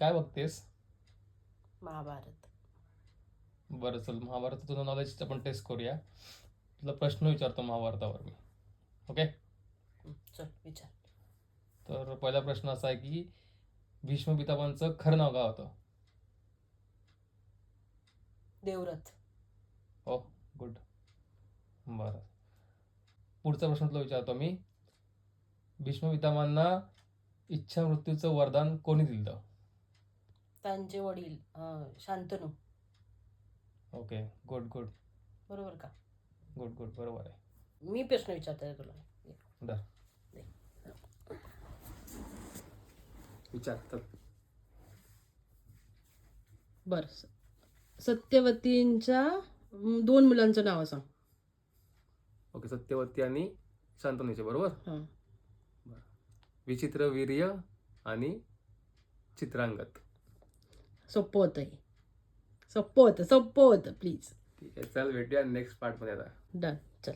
काय बघतेस? महाभारत. बरं चल, महाभारत तुझं नॉलेज आपण टेस्ट करूया. तुला प्रश्न विचारतो महाभारतावर मी. ओके. चल विचार. तर पहिला प्रश्न असा आहे की भीष्म पितामहांचं खरं नाव काय होतं? देवव्रत. हो, गुड. बरं, पुढचा प्रश्न तुला विचारतो मी. भीष्म पितामहांना इच्छा मृत्यूचं वरदान कोणी दिलं? त्यांचे वडील शांतनू. ओके, गुड गुड बरोबर का? गुड गुड, बरोबर आहे. मी प्रश्न विचारते तुला. दर विचार तर. बर, सत्यवतींच्या 2 मुलांचं नाव सांग. ओके, सत्यवती आणि शांतनूचे, बरोबर. हां. विचित्र वीर्य आणि चित्रांगत. सोपं होतं हे. सोपं होतं प्लीज. ठीक आहे, चल भेटूया नेक्स्ट पार्टमध्ये आता. डन. चल.